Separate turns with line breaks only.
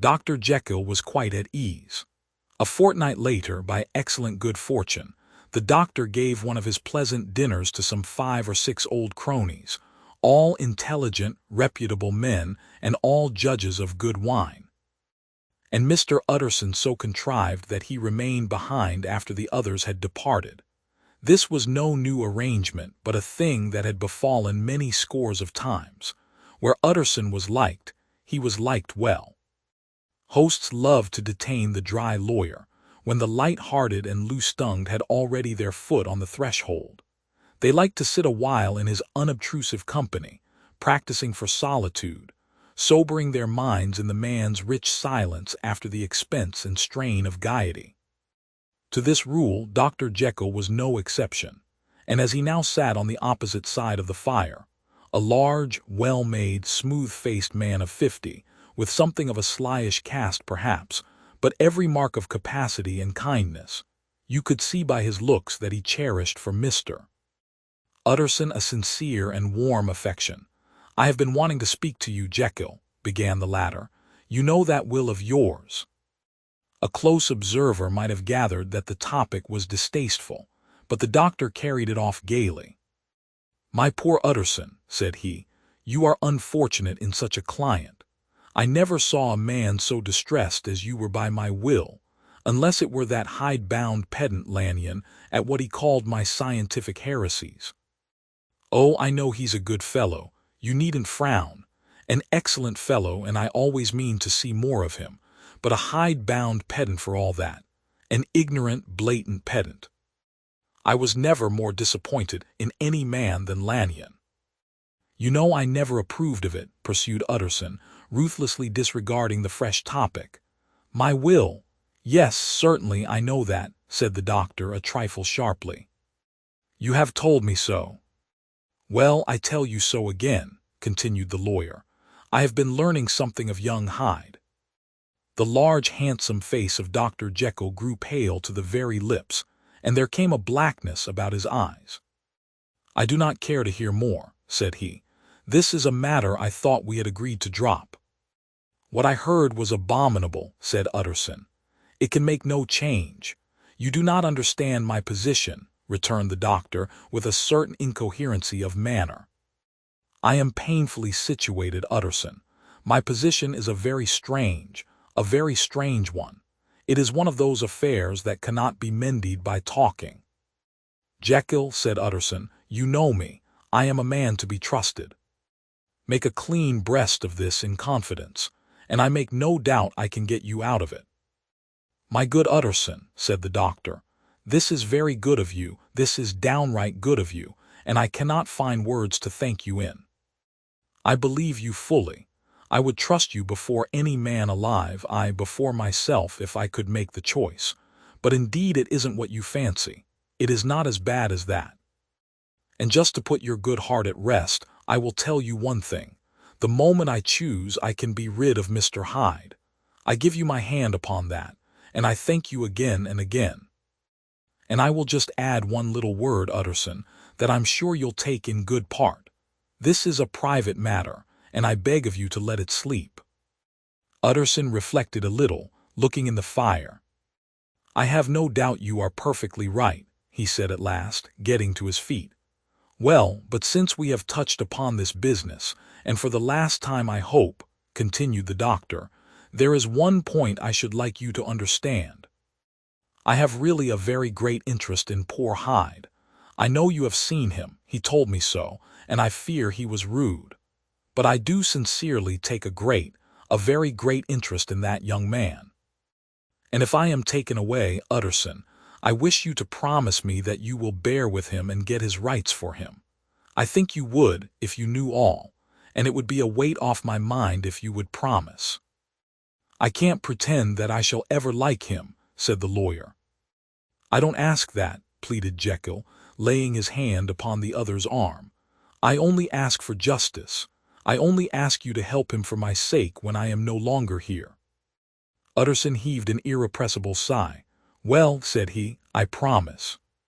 Dr. Jekyll was quite at ease. A fortnight later, by excellent good fortune, the doctor gave one of his pleasant dinners to some 5 or 6 old cronies, all intelligent, reputable men, and all judges of good wine. And Mr. Utterson so contrived that he remained behind after the others had departed. This was no new arrangement, but a thing that had befallen many scores of times. Where Utterson was liked, he was liked well. Hosts loved to detain the dry lawyer, when the light-hearted and loose-tongued had already their foot on the threshold. They liked to sit a while in his unobtrusive company, practicing for solitude, sobering their minds in the man's rich silence after the expense and strain of gaiety. To this rule Dr. Jekyll was no exception, and as he now sat on the opposite side of the fire, a large, well-made, smooth-faced man of 50, with something of a slyish cast perhaps, but every mark of capacity and kindness, you could see by his looks that he cherished for Mr. Utterson a sincere and warm affection. "I have been wanting to speak to you, Jekyll," began the latter. "You know that will of yours." A close observer might have gathered that the topic was distasteful, but the doctor carried it off gaily. "My poor Utterson," said he, "you are unfortunate in such a client. I never saw a man so distressed as you were by my will, unless it were that hide-bound pedant Lanyon at what he called my scientific heresies. Oh, I know he's a good fellow, you needn't frown, an excellent fellow, and I always mean to see more of him, but a hide-bound pedant for all that, an ignorant, blatant pedant. I was never more disappointed in any man than Lanyon. You know I never approved of it," pursued Utterson, ruthlessly disregarding the fresh topic. "My will? Yes, certainly I know that," said the doctor a trifle sharply. "You have told me so." "Well, I tell you so again," continued the lawyer. "I have been learning something of young Hyde." The large, handsome face of Dr. Jekyll grew pale to the very lips, and there came a blackness about his eyes. "I do not care to hear more," said he. "This is a matter I thought we had agreed to drop." "What I heard was abominable," said Utterson. "It can make no change. You do not understand my position," returned the doctor with a certain incoherency of manner. "I am painfully situated, Utterson. My position is a very strange one. It is one of those affairs that cannot be mended by talking." "Jekyll," said Utterson, "you know me. I am a man to be trusted. Make a clean breast of this in confidence, and I make no doubt I can get you out of it." "My good Utterson," said the doctor, "this is very good of you, this is downright good of you, and I cannot find words to thank you in. I believe you fully. I would trust you before any man alive, aye, before myself if I could make the choice. But indeed it isn't what you fancy. It is not as bad as that. And just to put your good heart at rest, I will tell you one thing. The moment I choose I can be rid of Mr. Hyde. I give you my hand upon that, and I thank you again and again. And I will just add one little word, Utterson, that I'm sure you'll take in good part. This is a private matter, and I beg of you to let it sleep." Utterson reflected a little, looking in the fire. "I have no doubt you are perfectly right," he said at last, getting to his feet. "Well, but since we have touched upon this business, and for the last time I hope," continued the doctor, "there is one point I should like you to understand. I have really a very great interest in poor Hyde. I know you have seen him, he told me so, and I fear he was rude. But I do sincerely take a very great interest in that young man. And if I am taken away, Utterson, I wish you to promise me that you will bear with him and get his rights for him. I think you would, if you knew all, and it would be a weight off my mind if you would promise." "I can't pretend that I shall ever like him," said the lawyer. "I don't ask that," pleaded Jekyll, laying his hand upon the other's arm. "I only ask for justice. I only ask you to help him for my sake when I am no longer here." Utterson heaved an irrepressible sigh. "Well," said he, "I promise."